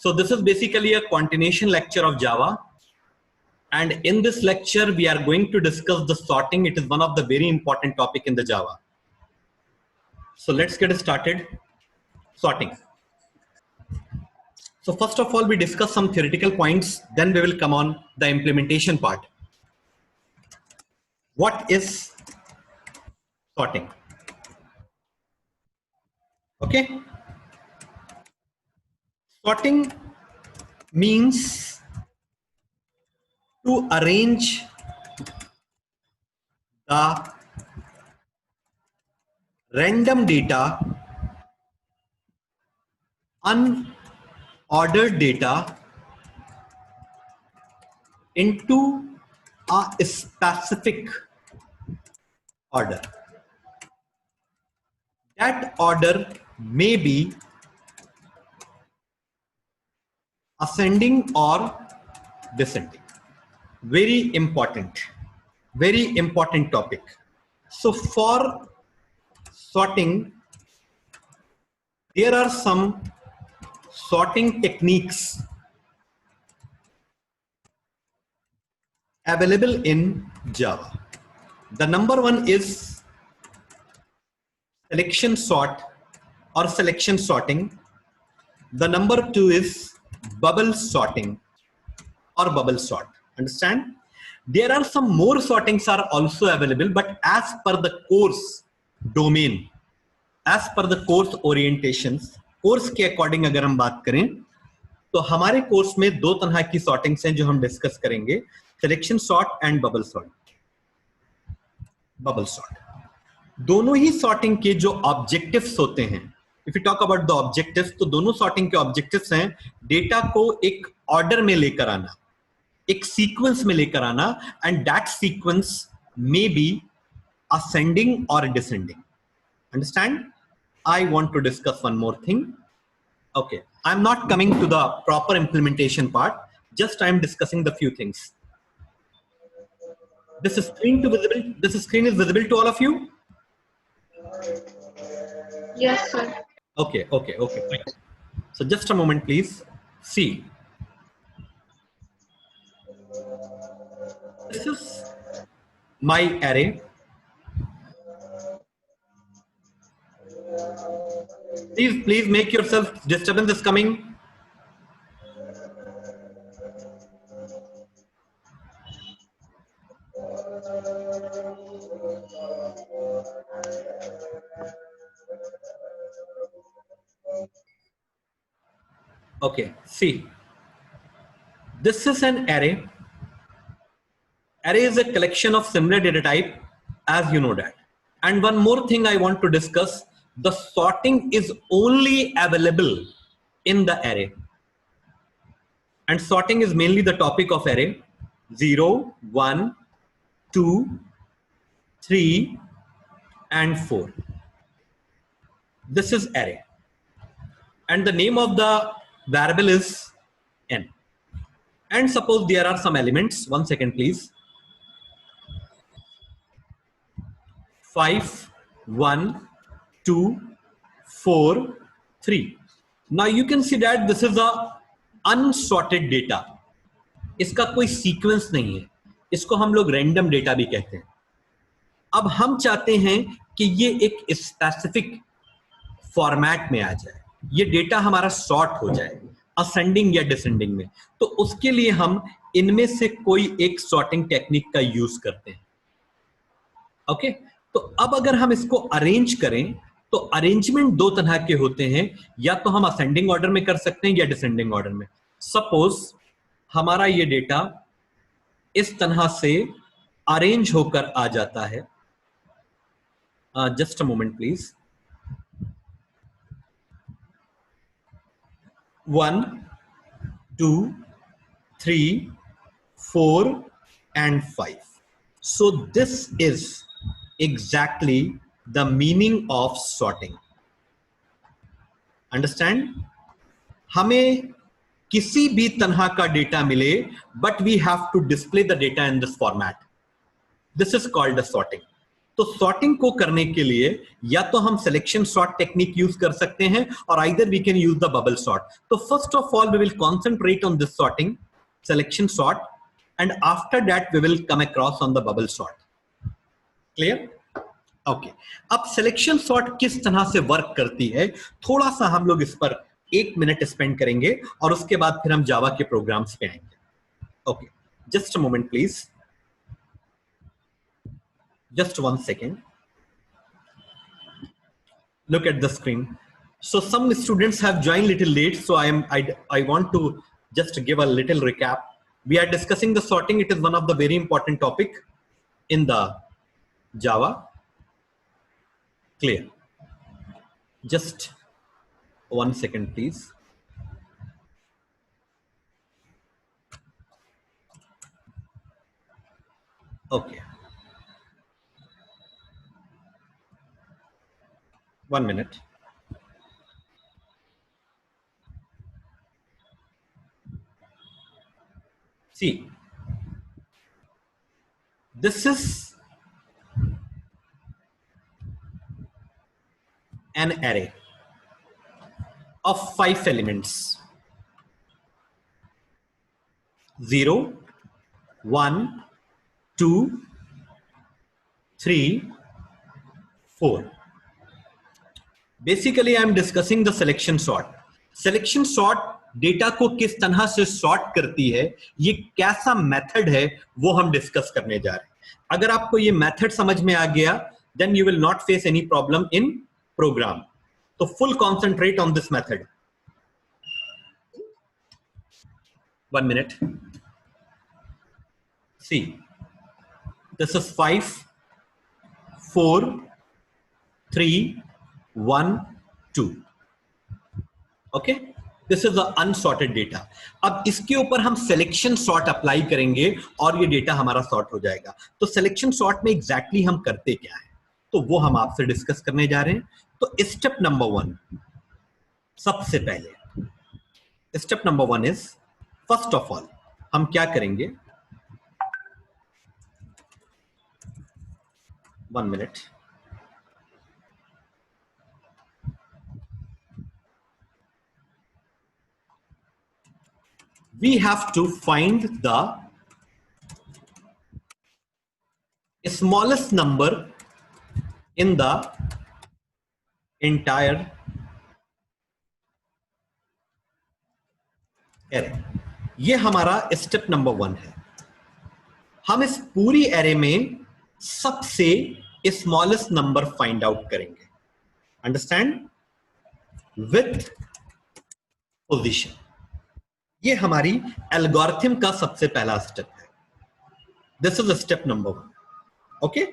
So this is basically a continuation lecture of Java. And in this lecture, we are going to discuss the sorting. It is one of the very important topic in the Java. So let's get started. Sorting. So first of all, we discuss some theoretical points. Then we will come on the implementation part. What is sorting? Okay. Sorting means to arrange the random data, unordered data into a specific order. That order may be ascending or descending. Very important topic. So for sorting, there are some sorting techniques available in Java. The number one is selection sort or selection sorting. The number two is bubble sorting or bubble sort. Understand? There are some more sortings are also available, but as per the course domain, as per the course orientations, course के according अगर हम बात करें तो हमारे course में दो तरह की sortings हैं जो हम डिस्कस करेंगे, selection sort and bubble sort. Bubble sort. दोनों ही sorting के जो objectives होते हैं, if you talk about the objectives, तो दोनों sorting के objectives हैं डेटा को एक order में लेकर आना, एक sequence में लेकर आना, and that sequence may be ascending or descending. Understand? I want to discuss one more thing. Okay, I'm not coming to the proper implementation part. Just I'm discussing the few things. This screen is visible to all of you? Yes, sir. Okay, fine. So just a moment, please. See, this is my array. Please make yourself disturbance is coming. Okay, see, this is an array. Array is a collection of similar data type, as you know that. And one more thing I want to discuss, the sorting is only available in the array. And sorting is mainly the topic of array. 0, 1, 2, 3, and 4. This is array. And the name of the variable is n. And suppose there are some elements. 1 second, please. 5, 1, 2, 4, 3. Now you can see that this is a unsorted data. इसका कोई sequence नहीं है, इसको हम लोग random data भी कहते हैं. अब हम चाहते हैं कि ये एक स्पेसिफिक फॉर्मेट में आ जाए, ये डेटा हमारा सॉर्ट हो जाए असेंडिंग या डिसेंडिंग में. तो उसके लिए हम इनमें से कोई एक सॉर्टिंग टेक्निक का यूज करते हैं. ओके, तो अब अगर हम इसको अरेंज करें तो अरेंजमेंट दो तरह के होते हैं, या तो हम असेंडिंग ऑर्डर में कर सकते हैं या डिसेंडिंग ऑर्डर में. सपोज हमारा ये डेटा इस तरह से अरेंज होकर आ जाता है. Just a moment please. 1, 2, 3, 4 and 5. So this is exactly the meaning of sorting. Understand? हमें किसी भी तरह का डेटा मिले, but we have to display the data in this format. This is called the sorting. तो सॉर्टिंग को करने के लिए या तो हम सिलेक्शन सॉर्ट टेक्निक यूज कर सकते हैं और either we can use the bubble sort. तो first of all we will concentrate on this sorting, selection sort, and after that we will come across on the bubble sort. Clear? Okay. अब selection sort किस तरह से work करती है, थोड़ा सा हम लोग इस पर 1 मिनट स्पेंड करेंगे और उसके बाद फिर हम जावा के प्रोग्राम्स पे आएंगे. Okay, just a moment please, just 1 second. Look at the screen. So some students have joined little late, so I want to just give a little recap. We are discussing the sorting. It is one of the very important topic in the Java. Clear? Just 1 second please. Okay, 1 minute. See, this is an array of 5 elements: 0, 1, 2, 3, 4. Basically I am discussing the selection sort. Selection sort data को किस तरह से sort करती है, ये कैसा method है, वो हम डिस्कस करने जा रहे हैं. अगर आपको ये मेथड समझ में आ गया, then you will not face any problem in program. तो full concentrate on this method. 1 minute. See, this is 5, 4, 3, 1, 2. Okay, this is the unsorted data. अब इसके ऊपर हम सिलेक्शन सॉर्ट अप्लाई करेंगे और ये डेटा हमारा सॉर्ट हो जाएगा. तो सिलेक्शन सॉर्ट में एग्जैक्टली हम करते क्या है, तो वो हम आपसे डिस्कस करने जा रहे हैं. तो स्टेप नंबर 1, सबसे पहले step number 1 is, first of all हम क्या करेंगे, 1 minute. We have to find the smallest number in the entire array. ये हमारा स्टेप नंबर 1 है. हम इस पूरी एरे में सबसे स्मॉलेस्ट नंबर फाइंड आउट करेंगे. अंडरस्टैंड? With position. ये हमारी एल्गोरिथम का सबसे पहला स्टेप है. This is step number 1. Okay,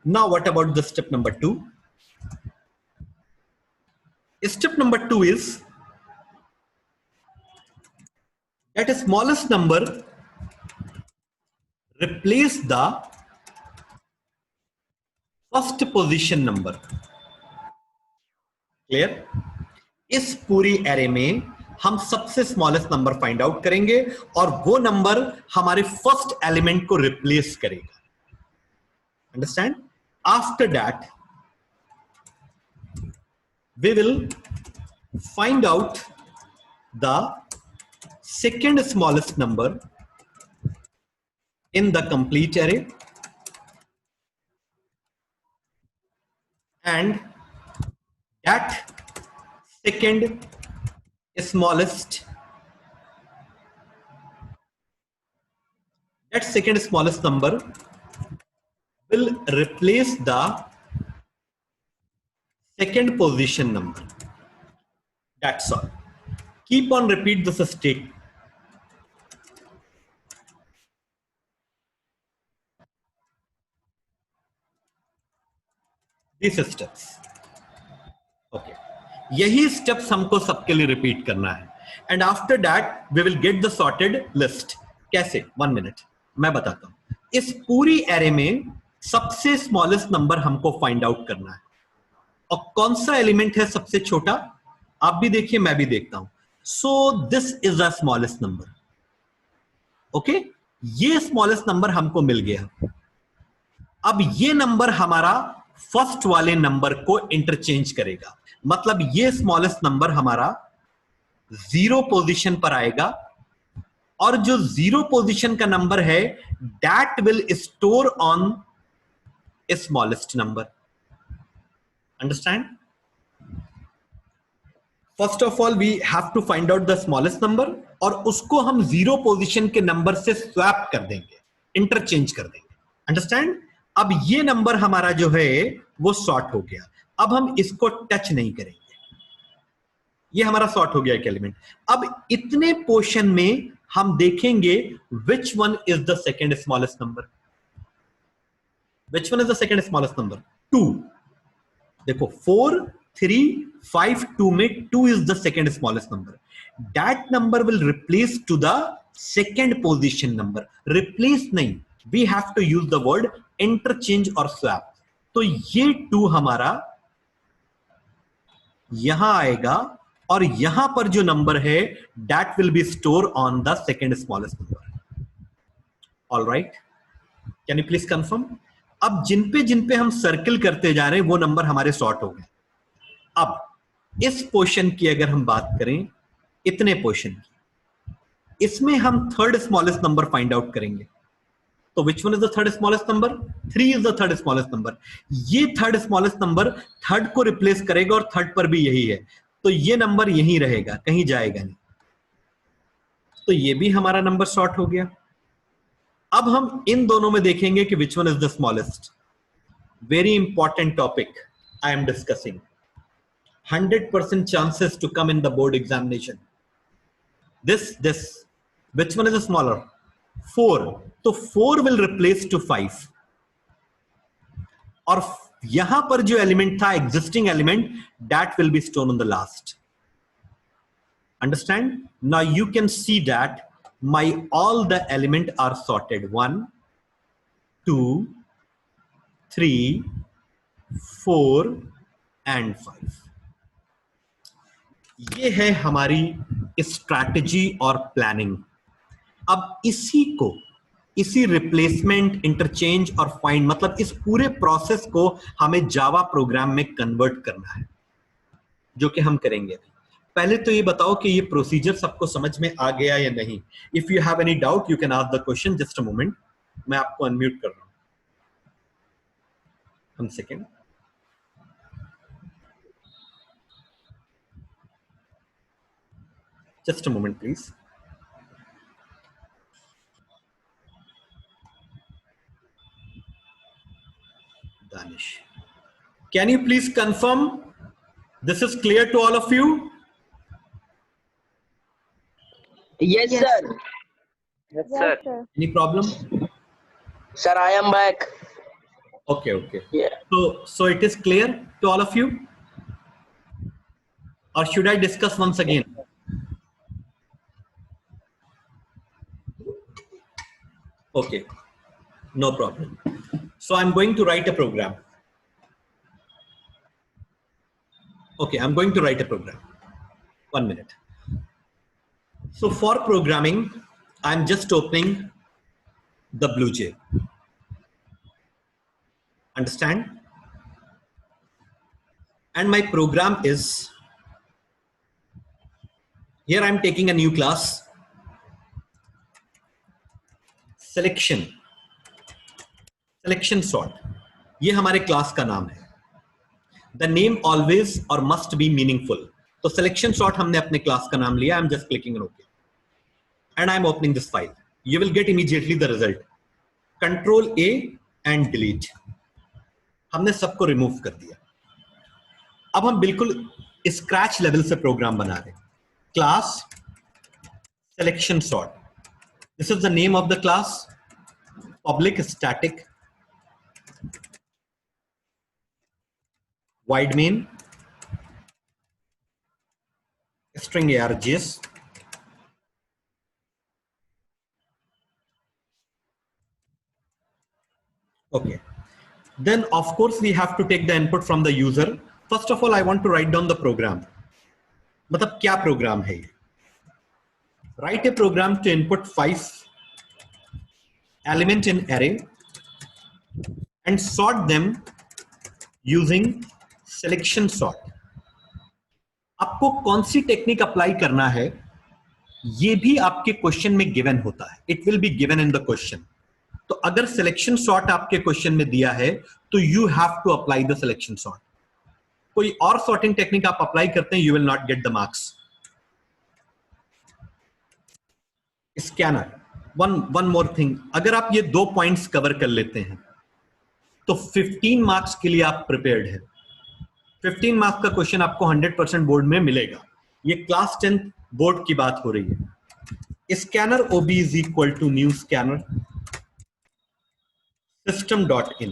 now what about the step number 2? Step number 2 is that smallest number replace the first position number. Clear? इस पूरी array में हम सबसे स्मॉलेस्ट नंबर फाइंड आउट करेंगे और वो नंबर हमारे फर्स्ट एलिमेंट को रिप्लेस करेगा. Understand? After that we will find out the second smallest number in the complete array and that second smallest number will replace the second position number. That's all. Keep on repeat this state. These steps. Okay. यही steps हमको सबके लिए repeat करना है. And after that we will get the sorted list. कैसे? 1 minute. मैं बताता हूं. इस पूरी एरे में सबसे स्मॉलेस्ट नंबर हमको फाइंड आउट करना है. और कौन सा एलिमेंट है सबसे छोटा? आप भी देखिए, मैं भी देखता हूं. So this is the smallest number. Okay? ये स्मॉलेस्ट नंबर हमको मिल गया. अब ये नंबर हमारा फर्स्ट वाले नंबर को इंटरचेंज करेगा, मतलब ये स्मॉलेस्ट नंबर हमारा 0 पोजीशन पर आएगा, और जो 0 पोजीशन का नंबर है that will store on a smallest number. Understand? First of all we have to find out the smallest number, और उसको हम 0 पोजीशन के नंबर से स्वैप कर देंगे, इंटरचेंज कर देंगे. अंडरस्टैंड? अब ये नंबर हमारा जो है वो सॉर्ट हो गया. अब हम इसको टच नहीं करेंगे, ये हमारा सॉर्ट हो गया एक एलिमेंट. अब इतने पोर्शन में हम देखेंगे which one is the second smallest number. Which one is the second smallest number? 2. देखो 4 3 5 2 में 2 is the second smallest number. That number will replace to the second position number. Replace नहीं, we have to use the word interchange और swap. तो ये 2 हमारा यहां आएगा, और यहां पर जो नंबर है that will be store on the second smallest number. All right, can you please confirm? अब जिन पे हम सर्कल करते जा रहे हैं वो नंबर हमारे सॉर्ट हो गए. अब इस पोर्शन की अगर हम बात करें, इतने पोर्शन की, इसमें हम third smallest number find out करेंगे. तो विच one is the third smallest number? 3 is the third smallest number. ये थर्ड स्मॉलेस्ट नंबर थर्ड को रिप्लेस करेगा, और थर्ड पर भी यही है, तो ये नंबर यहीं रहेगा, कहीं जाएगा नहीं. तो ये भी हमारा नंबर सॉर्ट हो गया. अब हम इन दोनों में देखेंगे कि विच one is the smallest. Very important topic I am discussing. 100% chances to come in the board examination. This which one is the smaller? 4. तो 4 will replace to 5, और यहां पर जो एलिमेंट था existing element that will be stored on the last. Understand? Now you can see that my all the element are sorted. 1 2 3 4 and 5. ये है हमारी strategy और प्लानिंग. अब इसी रिप्लेसमेंट, इंटरचेंज और फाइंड, मतलब इस पूरे प्रोसेस को हमें जावा प्रोग्राम में कन्वर्ट करना है, जो कि हम करेंगे. पहले तो ये बताओ कि ये प्रोसीजर सबको समझ में आ गया या नहीं. If you have any doubt you can ask the question. Just a moment, मैं आपको अनम्यूट कर रहा हूं. 1 second. Just a moment, please. Danish, can you please confirm this is clear to all of you? Yes, Yes, sir. Yes, sir. Any problem? Sir, I am back. Okay. Yeah. So it is clear to all of you, or should I discuss once again? Okay, no problem. So I'm going to write a program. Okay, I'm going to write a program. 1 minute. So for programming, I'm just opening the BlueJ. Understand? And my program is, here I'm taking a new class, selection sort. ये हमारे class का नाम है. The name always or must be meaningful. तो selection sort हमने अपने class का नाम लिया. I'm just clicking on OK, and I'm opening this file. You will get immediately the result. Control A and delete. हमने सबको रिमूव कर दिया. अब हम बिल्कुल स्क्रैच लेवल से प्रोग्राम बना रहे हैं. Class selection sort. This is the name of the class. Public static void main string args. Okay, then of course we have to take the input from the user. First of all I want to write down the program. मतलब क्या programme है ये? Write a program to input 5 element in array and sort them using selection sort. आपको कौन सी technique apply करना है ये भी आपके क्वेश्चन में गिवन होता है. It will be given in the question. तो अगर सिलेक्शन सॉर्ट आपके क्वेश्चन में दिया है तो you have to apply the selection sort. कोई और सॉर्टिंग टेक्निक आप अप्लाई करते हैं, you will not get the marks. Scanner, one more thing, अगर आप ये 2 पॉइंट्स कवर कर लेते हैं तो 15 मार्क्स के लिए आप प्रिपेयर्ड है. 15 मार्क्स का क्वेश्चन आपको 100% बोर्ड में मिलेगा. ये क्लास 10th बोर्ड की बात हो रही है. Scanner OB is equal to new scanner system.in.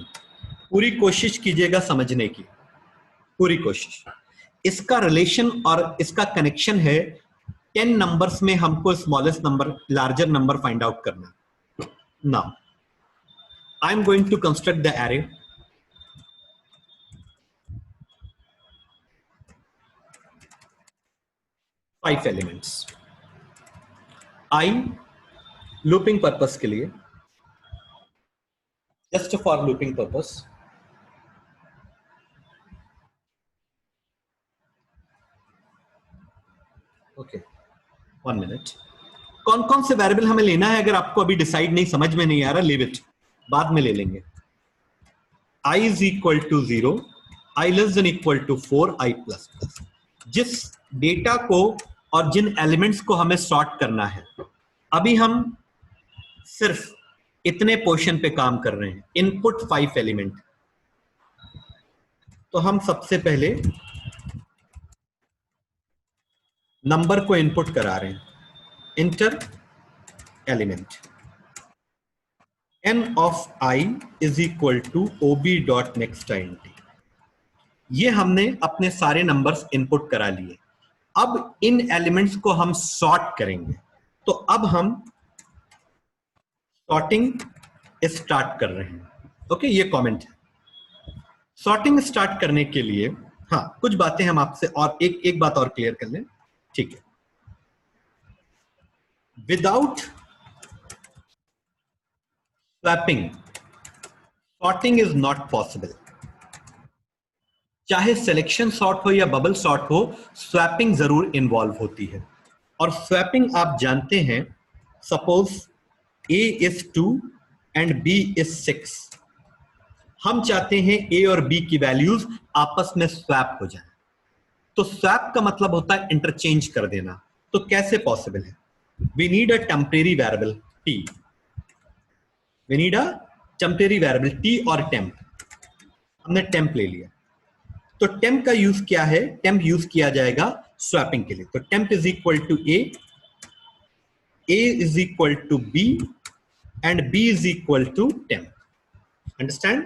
पूरी कोशिश कीजिएगा समझने की, पूरी कोशिश. इसका रिलेशन और इसका कनेक्शन है 10 नंबर्स में हमको smallest number larger number find out करना. Now I am going to construct the array. Five elements. I looping purpose के लिए, just for looping purpose. Okay, 1 minute. कौन कौन से वेरिएबल हमें लेना है, अगर आपको अभी डिसाइड नहीं, समझ में नहीं आ रहा, लीव इट, बाद में ले लेंगे. I is equal to 0, I less than equal to 4, I plus plus. जिस डेटा को और जिन एलिमेंट्स को हमें सॉर्ट करना है, अभी हम सिर्फ इतने पोर्शन पे काम कर रहे हैं. Input 5 element. तो हम सबसे पहले नंबर को इनपुट करा रहे हैं. Enter element n of i is equal to ob dot next int. ये हमने अपने सारे नंबर्स इनपुट करा लिए. अब इन एलिमेंट्स को हम सॉर्ट करेंगे. तो अब हम सॉर्टिंग स्टार्ट कर रहे हैं. ओके, ये कमेंट है. सॉर्टिंग स्टार्ट करने के लिए हाँ कुछ बातें हम आपसे और एक बात और क्लियर कर लें. ठीक है, without swapping sorting is not possible. चाहे सिलेक्शन सॉर्ट हो या बबल सॉर्ट हो, स्वैपिंग जरूर इन्वॉल्व होती है. और स्वैपिंग आप जानते हैं, suppose A is 2 and B is 6. हम चाहते हैं A और B की वैल्यूज आपस में स्वैप हो जाए. तो स्वैप का मतलब होता है इंटरचेंज कर देना. तो कैसे पॉसिबल है? We need a temporary variable T. We need a temporary variable T और temp. हमने temp ले लिया. तो temp का यूज क्या है? temp यूज किया जाएगा स्वैपिंग के लिए. तो temp is equal to A is equal to B and B is equal to temp. Understand?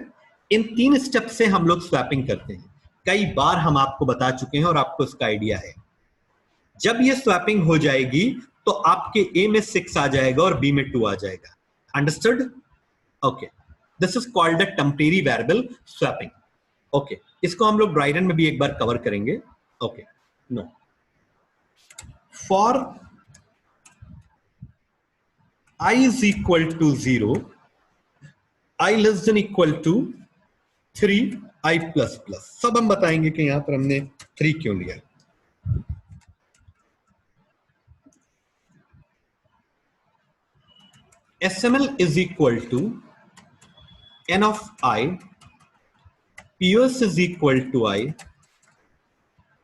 In 3 step से हम लोग स्वैपिंग करते हैं. कई बार हम आपको बता चुके हैं और आपको इसका आइडिया है. जब ये स्वैपिंग हो जाएगी तो आपके A में 6 आ जाएगा और B में 2 आ जाएगा. Understood? Okay, this is called the temporary variable swapping. Okay, इसको हम लोग ड्राई रन में भी एक बार कवर करेंगे. Okay, no, for I is equal to 0, I less than equal to 3, I plus plus. सब हम बताएंगे कि यहां पर हमने 3 क्यों लिया. SML is equal to n of I, POS is equal to I,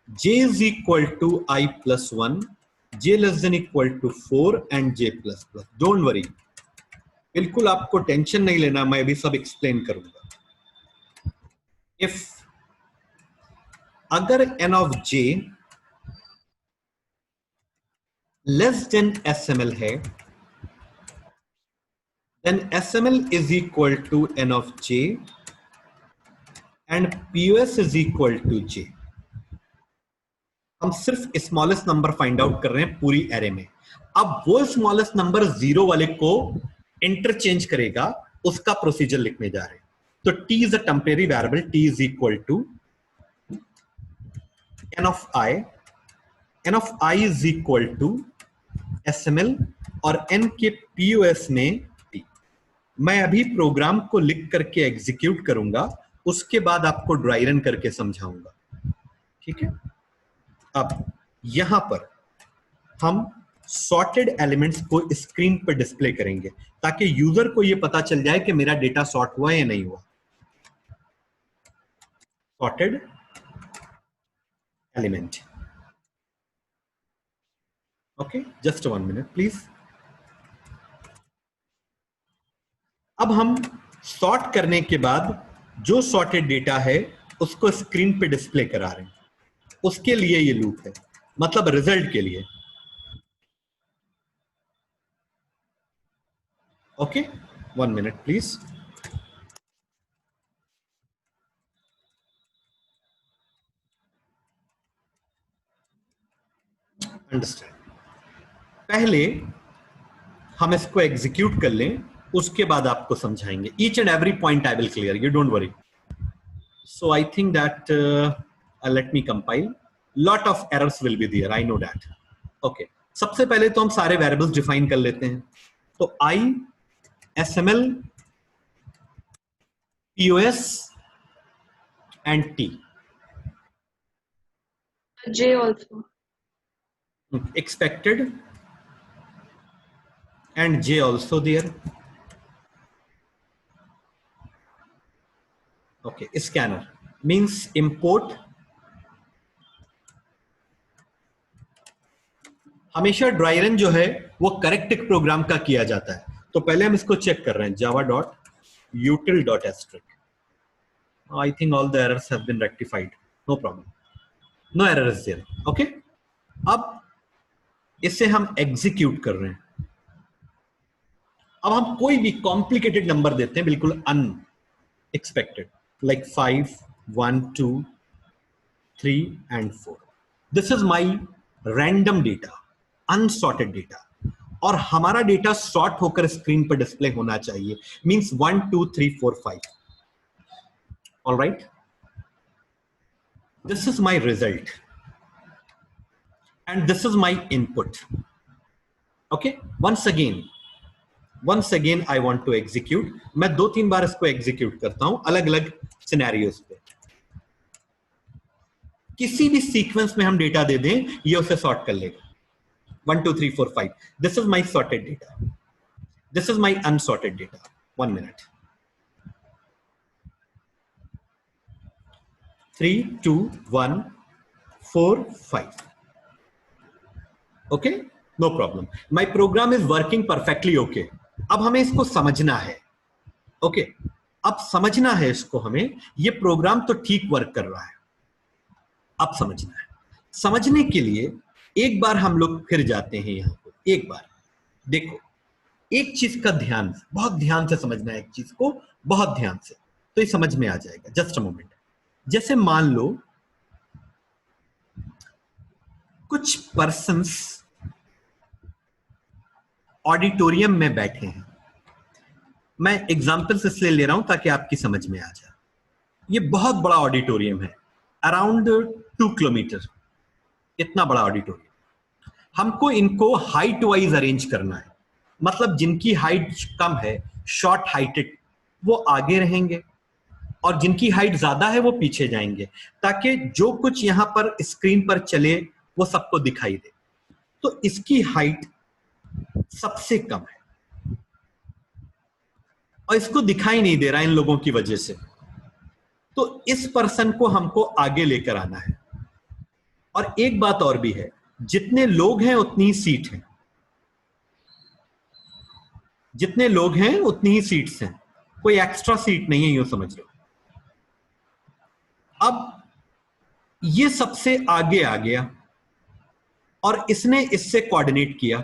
J is equal to I plus 1, J less than equal to 4 and J plus plus. Don't worry, बिल्कुल आपको टेंशन नहीं लेना, मैं भी सब एक्सप्लेन करूंगा. If अगर n of J less than SML है, then SML is equal to n of J and POS is equal to J. हम सिर्फ स्मॉलेस्ट नंबर फाइंड आउट कर रहे हैं पूरी एरे में. अब वो स्मॉलेस्ट नंबर 0 वाले को इंटरचेंज करेगा, उसका प्रोसीजर लिखने जा रहे हैं. तो T is a temporary variable. T is equal to n of I. n of I is equal to SML और n के POS में T. मैं अभी प्रोग्राम को लिख करके एग्जीक्यूट करूंगा, उसके बाद आपको ड्राई रन करके समझाऊंगा, ठीक है। अब यहां पर हम सॉर्टेड एलिमेंट्स को स्क्रीन पर डिस्प्ले करेंगे ताकि यूजर को यह पता चल जाए कि मेरा डेटा सॉर्ट हुआ या नहीं हुआ। Sorted element, okay, just 1 minute please. अब हम सॉर्ट करने के बाद जो सॉर्टेड डेटा है उसको स्क्रीन पे डिस्प्ले करा रहे हैं, उसके लिए ये लूप है, मतलब रिजल्ट के लिए, ओके। 1 minute please. अंडरस्टैंड। पहले हम इसको एग्जीक्यूट कर लें, उसके बाद आपको समझाएंगे। Each and every point I will clear, you don't worry. So I think that let me compile, lot of errors will be there, I know that, okay. सबसे पहले तो हम सारे वेरिएबल्स डिफाइन कर लेते हैं। तो आई, SML, POS and T. J also. Expected and J also there. Okay, scanner means import. हमेशा ड्राई रन जो है वो करेक्ट प्रोग्राम का किया जाता है, तो पहले हम इसको चेक कर रहे हैं, java.util.asterisk. I think all the errors have been rectified. No problem. No error is there. Okay. अब इसे हम एग्जीक्यूट कर रहे हैं। अब हम कोई भी कॉम्प्लिकेटेड नंबर देते हैं, बिल्कुल unexpected, like 5, 1, 2, 3 and 4. This is my random data, unsorted data, और हमारा डेटा सॉर्ट होकर स्क्रीन पर डिस्प्ले होना चाहिए, means 1, 2, 3, 4, 5. All right, this is my result and this is my input. Okay, once again I want to execute. मैं 2-3 बार इसको execute करता हूं अलग अलग सिनेरियोस पे। किसी भी सीक्वेंस में हम डेटा दे दें, ये उसे सॉर्ट कर लेगा। 1, 2, 3, 4, 5. This is my sorted data. This is my unsorted data. 1 minute. 3, 2, 1, 4, 5. Okay? No problem. My program is working perfectly okay. अब हमें इसको समझना है। Okay? अब समझना है इसको हमें, ये प्रोग्राम तो ठीक वर्क कर रहा है। अब समझना है। समझने के लिए एक बार हम लोग फिर जाते हैं यहां पर। एक बार देखो, एक चीज का ध्यान, बहुत ध्यान से समझना है एक चीज को, बहुत ध्यान से, तो ये समझ में आ जाएगा। Just a moment. जैसे मान लो कुछ पर्सन्स ऑडिटोरियम में बैठे हैं। मैं एग्जाम्पल्स इसलिए ले रहा हूं ताकि आपकी समझ में आ जाए। ये बहुत बड़ा ऑडिटोरियम है, अराउंड 2 किलोमीटर, इतना बड़ा ऑडिटोरियम। हमको इनको हाइट वाइज अरेंज करना है, मतलब जिनकी हाइट कम है, शॉर्ट हाइटेड, वो आगे रहेंगे और जिनकी हाइट ज्यादा है वो पीछे जाएंगे, ताकि जो कुछ यहां पर स्क्रीन पर चले वो सबको दिखाई दे। तो इसकी हाइट सबसे कम है और इसको दिखाई नहीं दे रहा इन लोगों की वजह से, तो इस पर्सन को हमको आगे लेकर आना है। और एक बात और भी है, जितने लोग हैं उतनी ही सीट है, जितने लोग हैं उतनी ही सीट्स हैं, कोई एक्स्ट्रा सीट नहीं है, यूं समझ लो। अब ये सबसे आगे आ गया और इसने इससे कोऑर्डिनेट किया,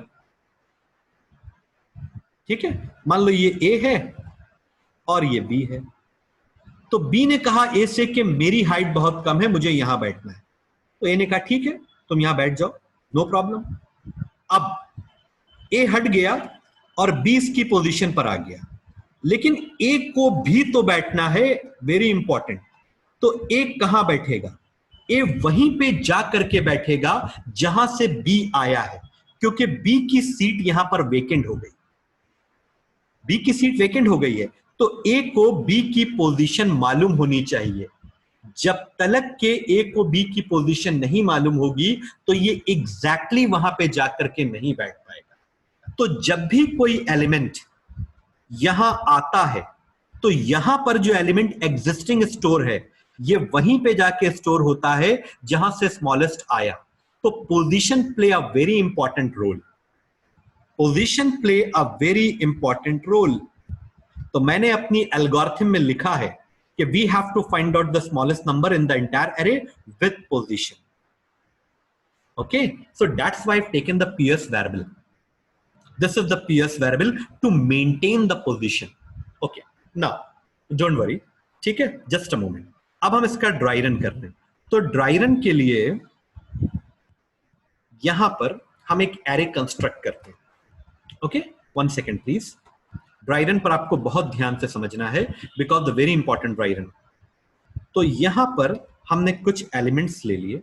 ठीक है। मान लो ये ए है और ये बी है, तो बी ने कहा ए से कि मेरी हाइट बहुत कम है, मुझे यहां बैठना है, तो ए ने कहा ठीक है तुम यहां बैठ जाओ, नो प्रॉब्लम। अब ए हट गया और बी इसकी पोजीशन पर आ गया, लेकिन ए को भी तो बैठना है, वेरी इंपॉर्टेंट। तो ए कहां बैठेगा? ए वहीं पे जा करके बैठेगा जहां से बी आया है, क्योंकि बी की सीट यहां पर वेकेंट हो गई। बी की सीट वेकेंट हो गई है, तो ए को बी की पोजीशन मालूम होनी चाहिए। जब तलक के ए को बी की पोजीशन नहीं मालूम होगी तो ये एग्जैक्टली वहां पे जाकर के नहीं बैठ पाएगा। तो जब भी कोई एलिमेंट यहां आता है तो यहां पर जो एलिमेंट एग्जिस्टिंग स्टोर है ये वहीं पे जाके स्टोर होता है जहां से स्मॉलेस्ट आया। तो position play a very important role. Position play a very important role. तो मैंने अपनी एल्गोरिथम में लिखा है कि we have to find out the smallest number in the entire array with position. Okay, so that's why I've taken the PS variable. This is the PS variable to maintain the position. Okay, now don't worry, ठीक है, just a moment. अब हम इसका dry run कर रहे हैं। तो dry run के लिए यहां पर हम एक एरे कंस्ट्रक्ट करते हैं। Okay, 1 second please. Dry run पर आपको बहुत ध्यान से समझना है because the very important dry run. तो यहां पर हमने कुछ एलिमेंट्स ले लिए।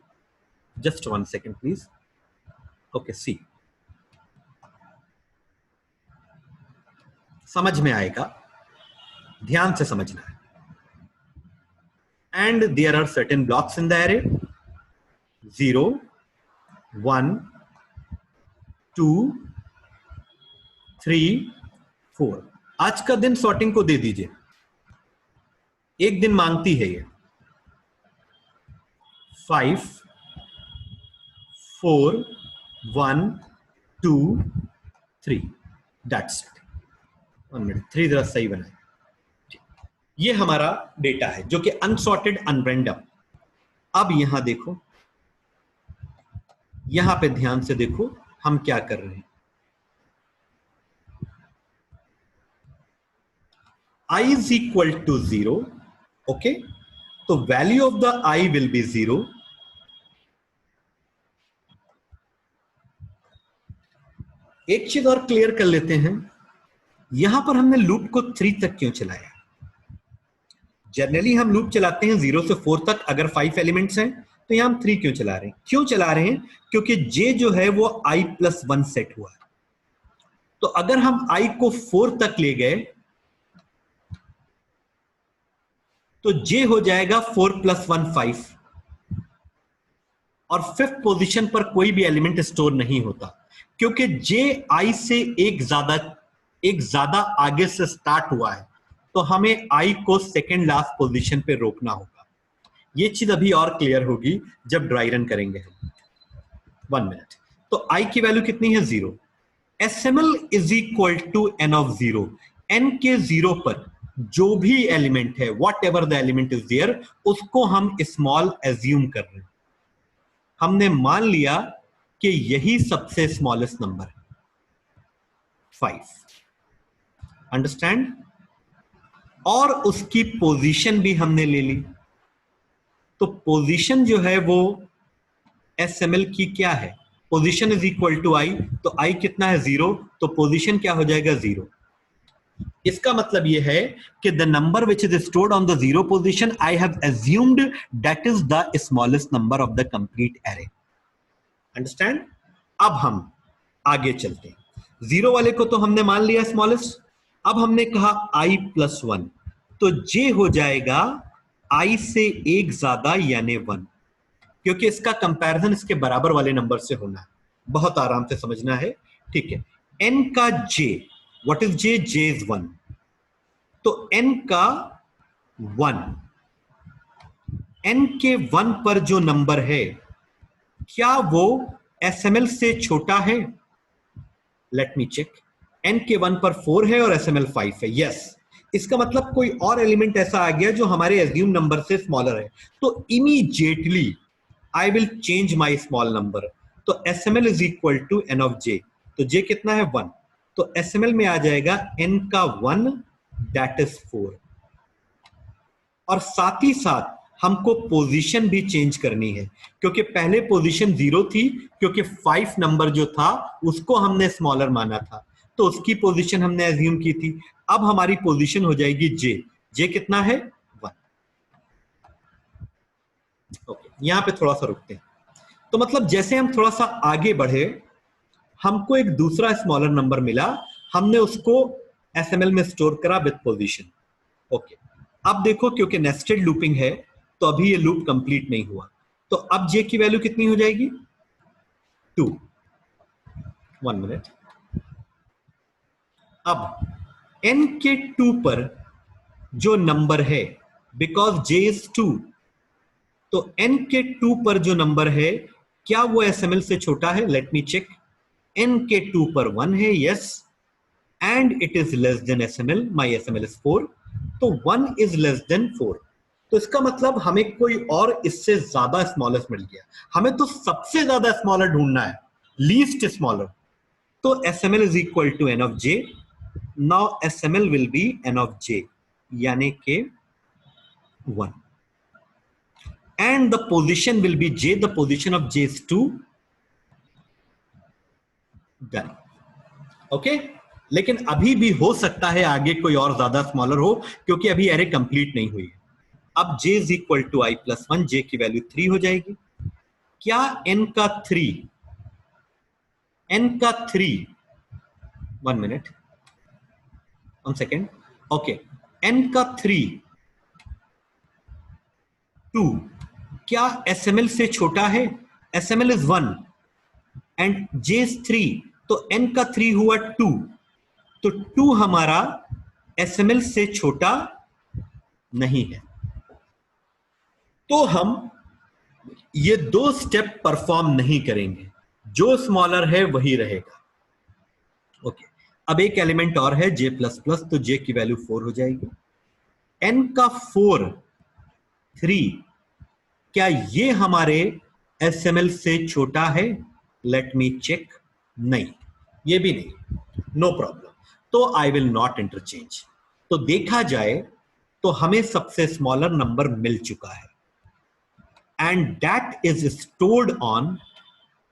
Just 1 second please. Okay, see, समझ में आएगा, ध्यान से समझना है। And there are certain blocks in the array 0 1 2 3 4। आज का दिन सॉर्टिंग को दे दीजिए, एक दिन मांगती है ये। 5 4 1 2 3, दैट्स इट। 1 मिनट, 3 जरा सही बनाए। ये हमारा डेटा है जो कि अनसॉर्टेड अनरैंडम। अब यहां देखो, यहां पे ध्यान से देखो हम क्या कर रहे हैं। I is equal to 0, okay, तो value of the I will be 0। एक चीज और क्लियर कर लेते हैं, यहां पर हमने लूप को 3 तक क्यों चलाया। जनरली हम लूप चलाते हैं 0 से 4 तक अगर 5 एलिमेंट्स हैं, तो यहां हम 3 क्यों चला रहे हैं। क्यों चला रहे हैं, क्योंकि J जो है वो I+1 सेट हुआ है। तो अगर हम I को 4 तक ले गए तो J हो जाएगा 4 + 1 5, और 5th पोजीशन पर कोई भी एलिमेंट स्टोर नहीं होता, क्योंकि J I से एक ज्यादा आगे से स्टार्ट हुआ है। तो हमें I को सेकेंड लास्ट पोजीशन पे रोकना होगा। ये चीज अभी और क्लियर होगी जब ड्राई रन करेंगे हम। 1 मिनट। तो I की वैल्यू कितनी है 0। SML is equal to n of 0। n के 0 पर जो भी एलिमेंट है, whatever the element is there, उसको हम स्मॉल एज्यूम कर रहे हैं। हमने मान लिया कि यही सबसे स्मॉलेस्ट नंबर है 5। अंडरस्टैंड। और उसकी पोजीशन भी हमने ले ली। तो पोजीशन जो है वो SML की क्या है, position is equal to I। तो I कितना है 0, तो पोजीशन क्या हो जाएगा 0। इसका मतलब यह है कि the number which is stored on the 0 position I have assumed that is the smallest number of the complete array. Understand. अब हम आगे चलते हैं। 0 वाले को तो हमने मान लिया स्मॉलेस्ट। अब हमने कहा I+1, तो J हो जाएगा I से एक ज्यादा यानी 1, क्योंकि इसका कंपैरिजन इसके बराबर वाले नंबर से होना है। बहुत आराम से समझना है, ठीक है। N का J, what is J? J is 1, तो N का 1, N के 1 पर जो नंबर है क्या वो SML से छोटा है? Let me check. N के 1 पर 4 है और SML 5 है। यस, इसका मतलब कोई और एलिमेंट ऐसा आ गया जो हमारे एज्यूम नंबर से स्मॉलर है, तो immediately I will change my small number. तो SML is equal to N of J। तो J कितना है 1, तो SML में आ जाएगा N का 1 दैट इज 4। और साथ ही साथ हमको पोजीशन भी चेंज करनी है, क्योंकि पहले पोजीशन 0 थी, क्योंकि 5 नंबर जो था उसको हमने स्मॉलर माना था, तो उसकी पोजीशन हमने एज्यूम की थी। अब हमारी पोजीशन हो जाएगी J। J कितना है 1। ओके, यहां पे थोड़ा सा रुकते हैं। तो मतलब जैसे हम थोड़ा सा आगे बढ़े, हमको एक दूसरा स्मॉलर नंबर मिला, हमने उसको SML में स्टोर करा विद पोजीशन। ओके, अब देखो क्योंकि नेस्टेड लूपिंग है तो अभी ये लूप कंप्लीट नहीं हुआ, तो अब J की वैल्यू कितनी हो जाएगी? 2। 1 मिनट। अब n के 2 पर जो नंबर है, बिकॉज J इज 2, तो n के 2 पर जो नंबर है क्या वो SML से छोटा है? Let me check. n के 2 पर 1 है, yes, and it is less than SML, my SML is 4, तो 1 इज लेस देन 4। तो इसका मतलब हमें कोई और इससे ज्यादा स्मॉलेस्ट मिल गया। हमें तो सबसे ज्यादा स्मॉलर ढूंढना है, लीस्ट स्मॉलर। तो SML is equal to n of j। Now SML will be n of j, यानी के 1, and the position will be j, the position of j is 2। done। Okay, लेकिन अभी भी हो सकता है आगे कोई और ज्यादा स्मॉलर हो, क्योंकि अभी एरे कंप्लीट नहीं हुई है। अब j is equal to i plus 1, j की वैल्यू 3 हो जाएगी। क्या n का 3, n का 3, 1 मिनट, 1 सेकेंड, ओके, n का 3 2 क्या SML से छोटा है? SML is 1 and J is 3, तो n का 3 हुआ 2, तो 2 हमारा SML से छोटा नहीं है। तो हम ये 2 स्टेप परफॉर्म नहीं करेंगे, जो स्मॉलर है वही रहेगा। ओके, अब एक एलिमेंट और है J प्लस प्लस, तो J की वैल्यू 4 हो जाएगी। n का 4 3 क्या ये हमारे SML से छोटा है? Let me check. नहीं, ये भी नहीं, नो प्रॉब्लम। तो आई विल नॉट इंटरचेंज। तो देखा जाए तो हमें सबसे स्मॉलर नंबर मिल चुका है, and that is stored on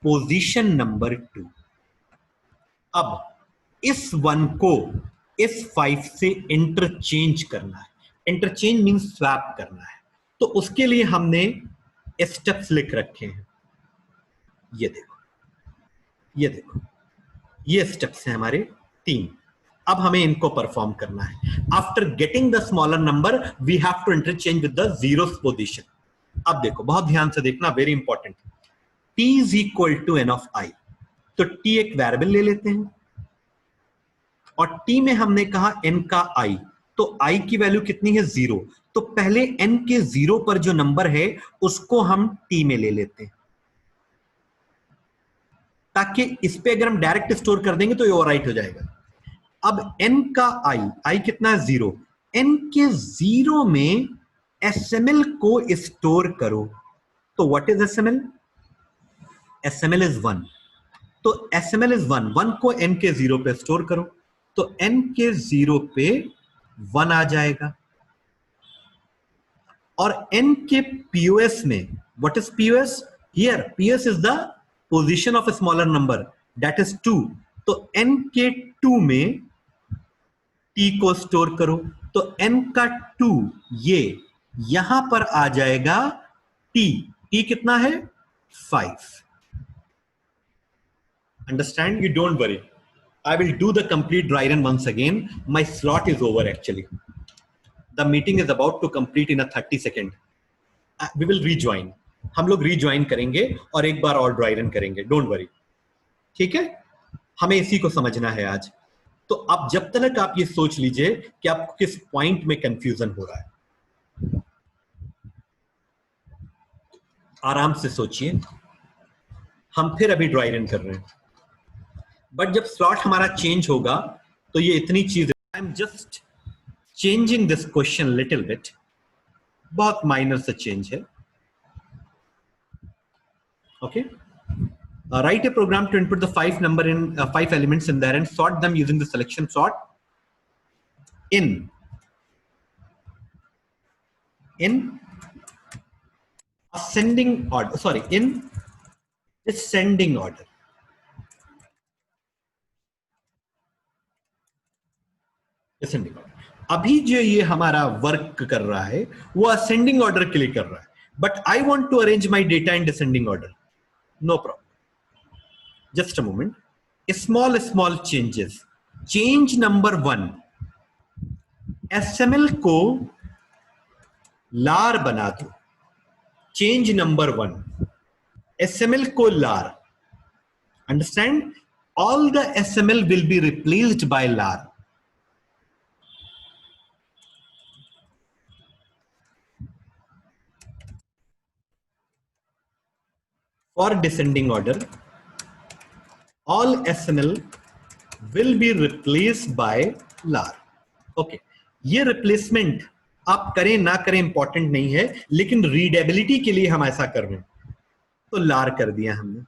position number 2। अब इस 1 को इस 5 से इंटरचेंज करना है। इंटरचेंज मींस स्वैप करना है, तो उसके लिए हमने स्टेप्स लिख रखे हैं। ये देखो, ये देखो, ये स्टेप्स हैं हमारे 3। अब हमें इनको परफॉर्म करना है। After getting the smaller number we have to interchange with the zero's position. अब देखो, बहुत ध्यान से देखना, very important. t is equal to n of i, तो t एक वेरिएबल ले लेते हैं, और t में हमने कहा n का i, तो i की वैल्यू कितनी है? 0। तो पहले n के 0 पर जो नंबर है उसको हम t में ले लेते हैं, ताकि इस पे अगर हम डायरेक्ट स्टोर कर देंगे तो ये ओवरराइट हो जाएगा। अब n का i कितना है? 0। n के 0 में SML को स्टोर करो, तो what is SML? SML is 1, तो SML इज 1, 1 को n के 0 पे स्टोर करो, तो n के 0 पे 1 आ जाएगा। और n के POS में, what is POS? Here POS is the position of a smaller number, that is 2, तो n के 2 में t को स्टोर करो, तो n का 2 ये यहां पर आ जाएगा t कितना है? 5। Understand? You don't worry, I will do the complete dry run once again. My slot is over actually. The meeting is about to complete in a 30 second. We will rejoin. हम लोग rejoin करेंगे और एक बार और dry run करेंगे. Don't worry. ठीक है? हमें इसी को समझना है आज। तो अब जब तक आप ये सोच लीजिए कि आपको किस पॉइंट में कंफ्यूजन हो रहा है, आराम से सोचिए। हम फिर अभी ड्राई रन कर रहे हैं, बट जब स्लॉट हमारा चेंज होगा तो ये इतनी चीज, I am just changing this question little bit, बहुत माइनर सा चेंज है। Okay, write a program to input the 5 number in 5 elements in there and sort them using the selection sort in ascending order, sorry, in descending order. Descending order. अभी जो ये हमारा work कर रहा है वो असेंडिंग ऑर्डर के लिए कर रहा है, but I want to arrange my data in descending order. No problem, just a moment. Small changes. Change number 1, SML को लार बना दो, चेंज नंबर 1, एसएमएल को लार, understand, all the SML will be replaced by lar. For descending order, all SML will be replaced by lar. Okay, ये replacement आप करें ना करें इंपॉर्टेंट नहीं है, लेकिन रीडेबिलिटी के लिए हम ऐसा कर रहे हैं, तो लार कर दिया हमने.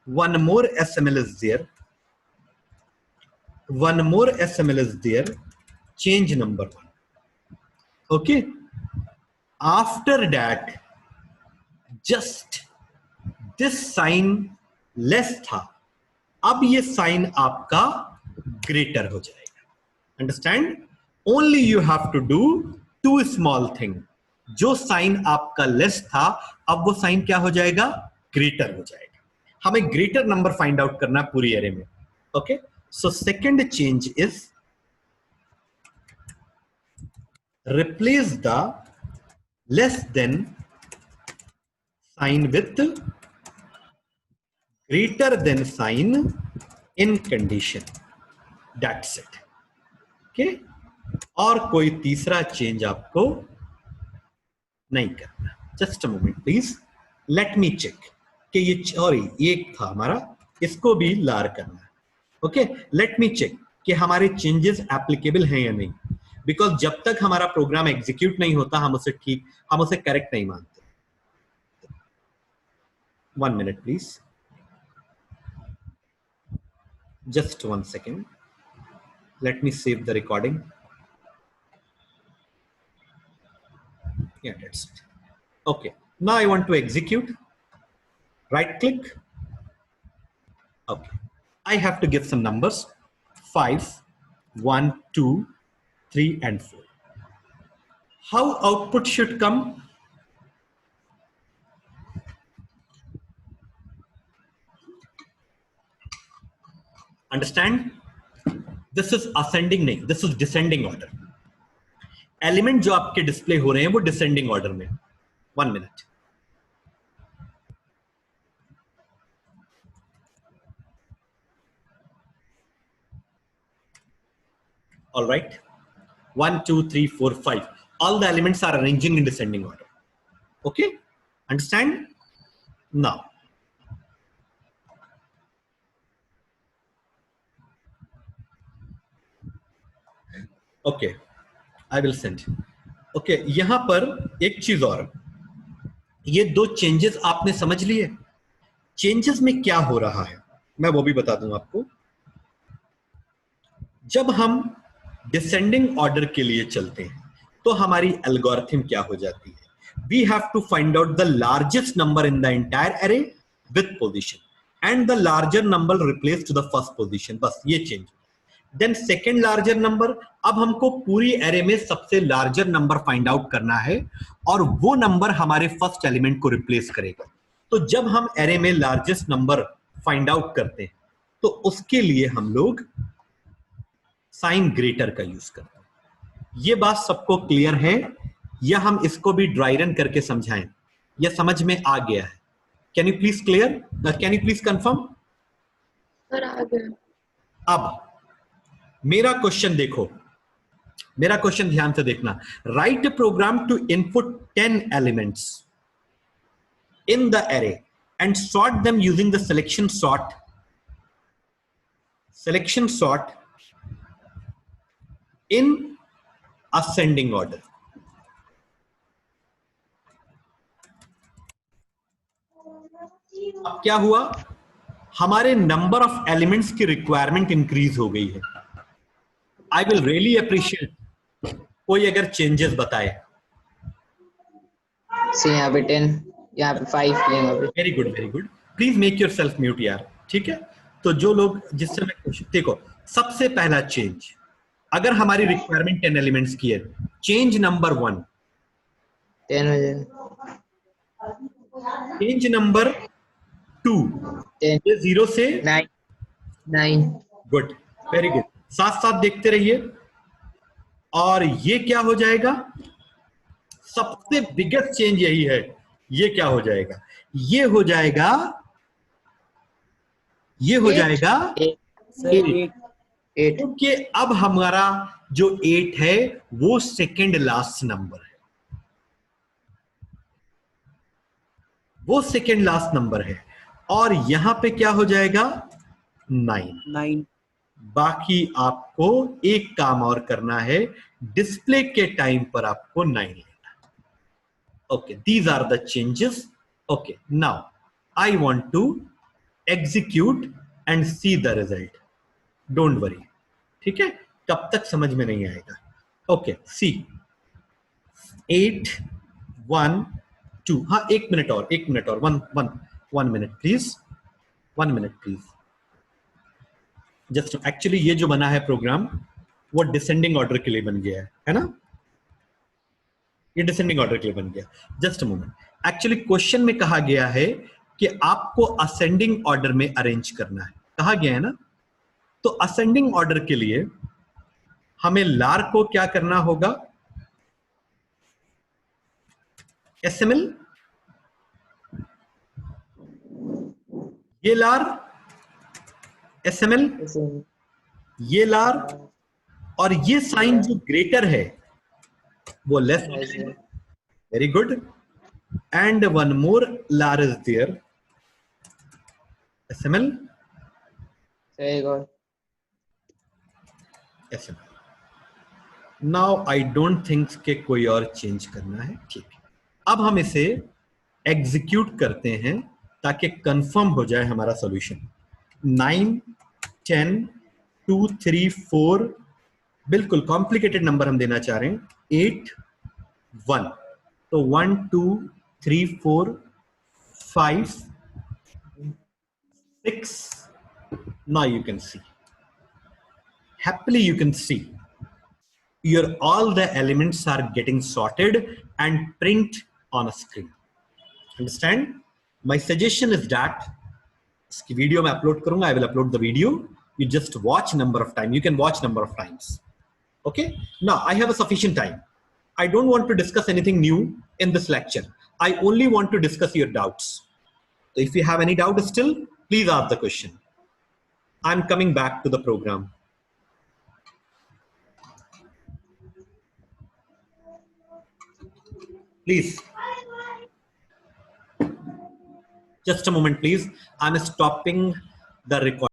One more SML is there. One more SML is there. Change number 1. Okay. After that, just this sign less था, अब ये साइन आपका greater हो जाएगा. Understand? Only you have to do two small thing. जो साइन आपका less था, अब वो साइन क्या हो जाएगा? ग्रेटर हो जाएगा. हमें ग्रेटर नंबर फाइंड आउट करना पूरी एरे में. Okay, so second change is replace the less than sign with greater than sign in condition. That's it. Okay, और कोई तीसरा चेंज आपको नहीं करना. Just a moment please, let me check कि ये, सॉरी एक था हमारा, इसको भी लार करना है. ओके, लेट मी चेक कि हमारे चेंजेस एप्लीकेबल हैं या नहीं, बिकॉज जब तक हमारा प्रोग्राम एग्जीक्यूट नहीं होता हम उसे करेक्ट नहीं मानते. 1 minute please, just 1 second, let me save the recording. Yeah, that's it. Okay, now I want to execute. Right click. Okay, I have to give some numbers: 5, 1, 2, 3 and 4. How output should come? Understand? This is ascending नहीं, this is descending order. Element जो आपके display हो रहे हैं वो descending order में. 1 minute. All right, 1, 2, 3, 4, 5. All the elements are arranging in descending order. Okay, understand? Now, okay, I will send. Okay, यहां पर एक चीज और, ये दो चेंजेस आपने समझ लिए. चेंजेस में क्या हो रहा है मैं वो भी बता दूं आपको. जब हम डिसेंडिंग ऑर्डर के लिए चलते हैं तो हमारी एल्गोरिथम क्या हो जाती है? We have to find out the largest number in the entire array with position and the larger number replace to the first position. बस ये change. Then second larger number, अब हमको पूरी एरे में सबसे लार्जर नंबर फाइंड आउट करना है और वो नंबर हमारे फर्स्ट एलिमेंट को रिप्लेस करेगा. तो जब हम एरे में लार्जेस्ट नंबर फाइंड आउट करते हैं तो उसके लिए हम लोग साइन ग्रेटर का यूज करते हैं. ये बात सबको क्लियर है या हम इसको भी ड्राई रन करके समझाएं? या समझ में आ गया है? Can you please clear, can you please confirm? Sir आ गया. अब मेरा क्वेश्चन देखो, मेरा क्वेश्चन ध्यान से देखना. Write program to input 10 elements in the array and sort them using the selection sort in ascending order. अब क्या हुआ? हमारे नंबर ऑफ एलिमेंट्स की रिक्वायरमेंट इंक्रीज हो गई है. आई विल रियली अप्रिशिएट कोई अगर चेंजेस बताए. यहाँ पे 10, यहाँ पे 5. Very good, very good. Please make your self mute यार. ठीक है, तो जो लोग जिससे मैं क्वेश्चन, देखो सबसे पहला चेंज, अगर हमारी रिक्वायरमेंट 10 एलिमेंट्स की है, चेंज नंबर 1 10 हो जाए. Change number 2 10. ये 0 से 9. Good, very good. साथ साथ देखते रहिए. और ये क्या हो जाएगा, सबसे बिगेस्ट चेंज यही है, ये क्या हो जाएगा, ये हो जाएगा, ये हो जाएगा 8 क्योंकि अब हमारा जो 8 है वो सेकेंड लास्ट नंबर है, वो सेकेंड लास्ट नंबर है, और यहां पे क्या हो जाएगा 9। बाकी आपको एक काम और करना है, डिस्प्ले के टाइम पर आपको 9 लेना। Okay, these are the changes. Okay, now I want to execute and see the result, don't worry, ठीक है, कब तक समझ में नहीं आएगा। ओके, सी 8 1 2, हाँ एक मिनट और, one minute please, 1 minute please. Just actually ये जो बना है प्रोग्राम वो डिसेंडिंग ऑर्डर के लिए बन गया है ना, ये डिसेंडिंग ऑर्डर के लिए बन गया। Just a moment, actually question में कहा गया है कि आपको असेंडिंग ऑर्डर में अरेंज करना है, कहा गया है ना। तो असेंडिंग ऑर्डर के लिए हमें लार को क्या करना होगा, एसएमएल, ये लार एसएमएल, ये लार, और ये साइन जो ग्रेटर है वो less, very good, and one more लार is there, SML, SML. Now I don't think के कोई और चेंज करना है, ठीक है। अब हम इसे एग्जीक्यूट करते हैं ताकि कंफर्म हो जाए हमारा सॉल्यूशन। 9 10 2 3 4, बिल्कुल कॉम्प्लिकेटेड नंबर हम देना चाह रहे हैं, 8 1, तो 1 2 3 4 5 6, now you can see, happily you can see your all the elements are getting sorted and print on a screen. Understand? My suggestion is that इसकी वीडियो मैं अपलोड करूंगा, I will upload the video, you just watch number of time, you can watch number of times. Okay, now I have a sufficient time, I don't want to discuss anything new in this lecture, I only want to discuss your doubts. So if you have any doubt still, please ask the question. I'm coming back to the program. Please, just a moment please, I'm stopping the recording.